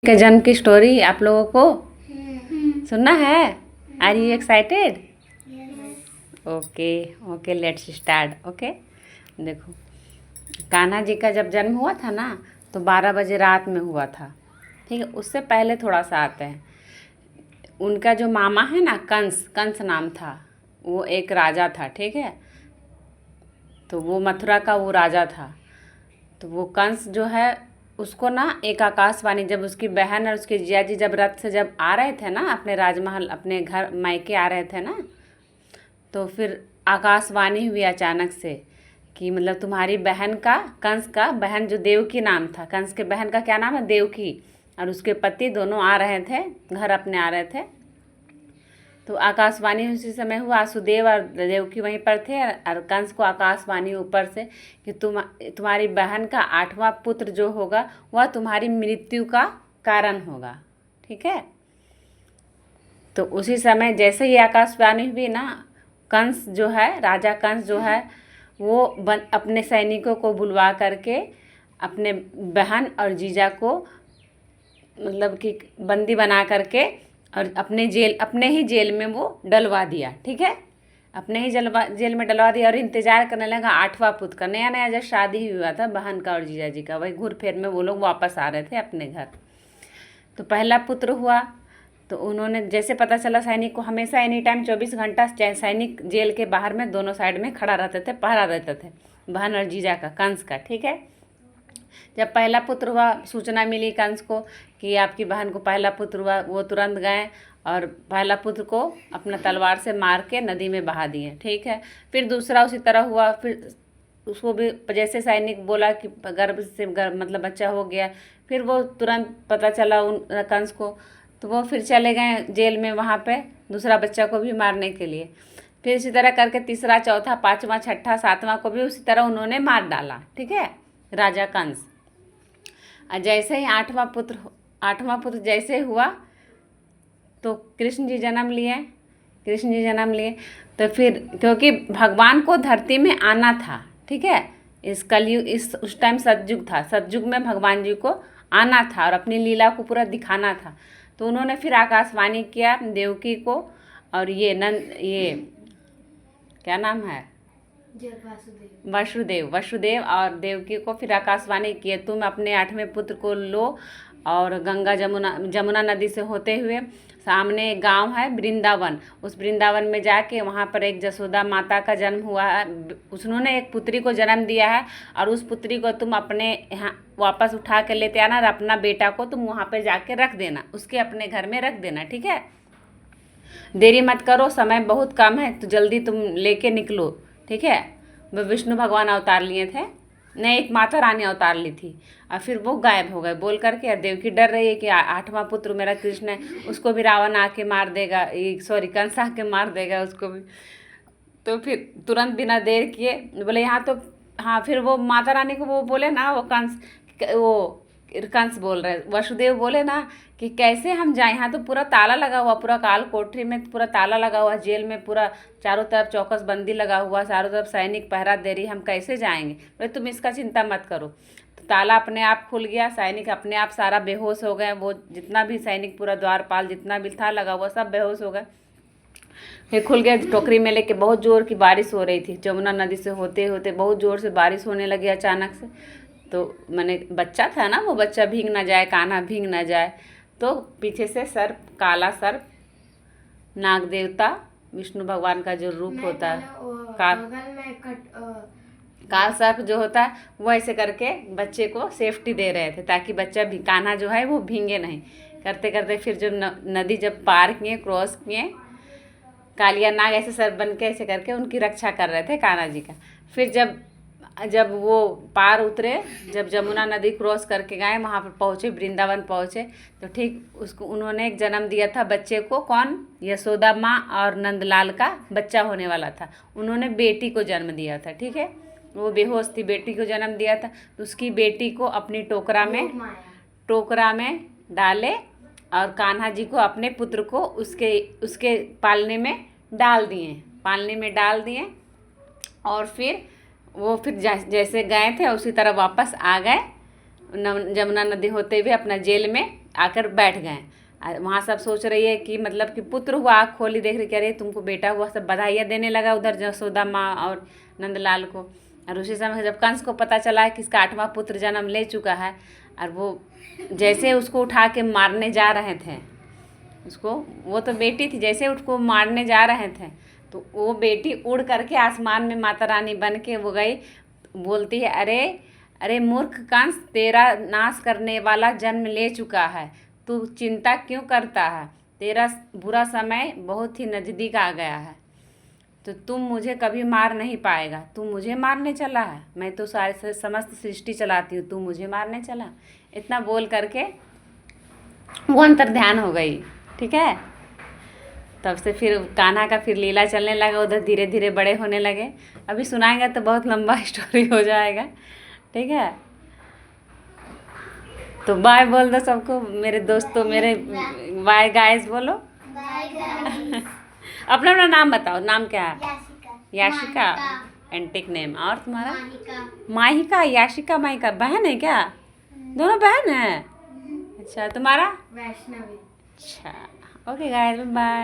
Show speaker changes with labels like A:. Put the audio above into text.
A: के जन्म की स्टोरी आप लोगों को सुनना है? Are you excited? Okay okay, let's start. Okay, देखो, कान्हा जी का जब जन्म हुआ था ना, तो 12 बजे रात में हुआ था। ठीक है, उससे पहले थोड़ा सा आता है। उनका जो मामा है ना, कंस, कंस नाम था, वो एक राजा था। ठीक है, तो वो मथुरा का वो राजा था। तो वो कंस जो है, उसको ना एक आकाशवाणी, जब उसकी बहन और उसके जिया जी जब रथ से जब आ रहे थे ना, अपने राजमहल, अपने घर मायके आ रहे थे ना, तो फिर आकाशवाणी हुई अचानक से कि मतलब तुम्हारी बहन का, कंस का बहन जो देवकी नाम था, कंस के बहन का क्या नाम है? देवकी, और उसके पति दोनों आ रहे थे, घर अपने आ रहे थे। तो आकाशवाणी उसी समय हुआ, वासुदेव और देवकी वहीं पर थे, और कंस को आकाशवाणी ऊपर से कि तुम्हारी बहन का 8वां पुत्र जो होगा वह तुम्हारी मृत्यु का कारण होगा। ठीक है, तो उसी समय जैसे ही आकाशवाणी हुई ना, कंस जो है, राजा कंस जो है, वो अपने सैनिकों को बुलवा करके अपने बहन और जीजा को मतलब कि बंदी बना करके और अपने ही जेल में वो डलवा दिया। ठीक है, अपने ही जेल में डलवा दिया और इंतज़ार करने लगा 8वां पुत्र का। नया नया जब शादी हुआ था बहन का और जीजा जी का, वही घूर फेर में वो लोग वापस आ रहे थे अपने घर। तो पहला पुत्र हुआ, तो उन्होंने जैसे पता चला, सैनिक को हमेशा एनी टाइम 24 घंटा सैनिक जेल के बाहर में दोनों साइड में खड़ा रहते थे, पहरा देते थे बहन और जीजा का, कंस का। ठीक है, जब पहला पुत्र हुआ, सूचना मिली कंस को कि आपकी बहन को पहला पुत्र हुआ, वो तुरंत गए और पहला पुत्र को अपना तलवार से मार के नदी में बहा दिए। ठीक है, फिर दूसरा उसी तरह हुआ, फिर उसको भी जैसे सैनिक बोला कि गर्भ से मतलब बच्चा हो गया, फिर वो तुरंत पता चला उन कंस को, तो वो फिर चले गए जेल में वहाँ पे दूसरा बच्चा को भी मारने के लिए। फिर इसी तरह करके तीसरा, चौथा, 5वां, 6ठा, 7वां को भी उसी तरह उन्होंने मार डाला। ठीक है, राजा कंस। और जैसे ही 8वां पुत्र जैसे हुआ, तो कृष्ण जी जन्म लिए। तो फिर क्योंकि भगवान को धरती में आना था, ठीक है, इस कलयुग, उस टाइम सतयुग था, सतयुग में भगवान जी को आना था और अपनी लीला को पूरा दिखाना था। तो उन्होंने फिर आकाशवाणी किया देवकी को, और ये क्या नाम है, वसुदेव और देवकी को फिर आकाशवाणी किए, तुम अपने 8वें पुत्र को लो और गंगा जमुना नदी से होते हुए सामने गांव है वृंदावन, उस वृंदावन में जाके वहाँ पर एक जसोदा माता का जन्म हुआ है, उन्होंने एक पुत्री को जन्म दिया है, और उस पुत्री को तुम अपने यहाँ वापस उठा के लेते आना और अपना बेटा को तुम वहाँ पे जाके रख देना, उसके अपने घर में रख देना। ठीक है, देरी मत करो, समय बहुत कम है, तो जल्दी तुम लेके निकलो। ठीक है, वो विष्णु भगवान अवतार लिए थे, नहीं, एक माता रानी अवतार ली थी, और फिर वो गायब हो गए बोल करके। देवकी डर रही है कि 8वां पुत्र मेरा कृष्ण है, उसको भी रावण आके मार देगा, सॉरी, कंस आके मार देगा उसको भी। तो फिर तुरंत बिना देर किए बोले यहाँ तो, हाँ, फिर वो माता रानी को वो बोले ना, कंस बोल रहे, वसुदेव बोले ना कि कैसे हम जाएं, यहाँ तो पूरा ताला लगा हुआ, पूरा काल कोठरी में पूरा ताला लगा हुआ, जेल में पूरा चारों तरफ चौकस बंदी लगा हुआ, चारों तरफ सैनिक पहरा दे रही, हम कैसे जाएंगे? बोले तुम इसका चिंता मत करो। तो ताला अपने आप खुल गया, सैनिक अपने आप सारा बेहोश हो गए, वो जितना भी सैनिक, पूरा द्वारपाल जितना भी था लगा हुआ, सब बेहोश हो गए। फिर खुल गया, टोकरी में लेके, बहुत जोर की बारिश हो रही थी, जमुना नदी से होते होते बहुत जोर से बारिश होने लगी अचानक से। तो मैंने बच्चा था ना, वो बच्चा भीग ना जाए, कान्हा भीग ना जाए, तो पीछे से सर्प, काला सर्प, नाग देवता, विष्णु भगवान का जो रूप होता है, काल सर्प जो होता है, वो ऐसे करके बच्चे को सेफ्टी दे रहे थे, ताकि बच्चा भी, कान्हा जो है वो भीगे नहीं। करते करते फिर जब नदी जब पार किए, क्रॉस किए, कालिया नाग ऐसे सर्प बन के ऐसे करके उनकी रक्षा कर रहे थे कान्हा जी का। फिर जब वो पार उतरे, जब जमुना नदी क्रॉस करके गए, वहाँ पर पहुँचे, वृंदावन पहुँचे, तो ठीक उसको उन्होंने एक जन्म दिया था बच्चे को, कौन? यशोदा माँ और नंदलाल का बच्चा होने वाला था, उन्होंने बेटी को जन्म दिया था। ठीक है, वो बेहोश थी, बेटी को जन्म दिया था, तो उसकी बेटी को अपनी टोकरा में डाले और कान्हा जी को, अपने पुत्र को उसके पालने में डाल दिए, और फिर वो फिर जैसे गए थे उसी तरह वापस आ गए, जमुना नदी होते हुए अपना जेल में आकर बैठ गए। वहाँ सब सोच रही है कि मतलब कि पुत्र हुआ, आँख खोली देख रही, कह रही तुमको बेटा हुआ, सब बधाइयाँ देने लगा उधर यशोदा माँ और नंदलाल को। और उसी समय जब कंस को पता चला कि इसका 8वां पुत्र जन्म ले चुका है, और वो जैसे उसको उठा के मारने जा रहे थे, उसको, वो तो बेटी थी, जैसे उसको मारने जा रहे थे तो वो बेटी उड़ करके आसमान में माता रानी बन के वो गई, बोलती है अरे अरे मूर्ख कंस, तेरा नाश करने वाला जन्म ले चुका है, तू चिंता क्यों करता है, तेरा बुरा समय बहुत ही नज़दीक आ गया है, तो तुम मुझे कभी मार नहीं पाएगा। तू मुझे मारने चला है, मैं तो सारे समस्त सृष्टि चलाती हूँ, तू मुझे मारने चला। इतना बोल करके वो अंतर ध्यान हो गई। ठीक है, तब से फिर कान्हा का फिर लीला चलने लगा, उधर धीरे धीरे बड़े होने लगे। अभी सुनाएंगे तो बहुत लंबा स्टोरी हो जाएगा। ठीक है, तो बाय बोल दो सबको, मेरे दोस्तों, मेरे बाय गाइस बोलो। अपना अपना नाम बताओ, नाम क्या है? Yashika, antique name. और तुम्हारा? माहिका। याशिका माहिका बहन है क्या? दोनों बहन है? अच्छा, तुम्हारा?
B: वैष्णवी।
A: अच्छा, ओके गाइस, बाय।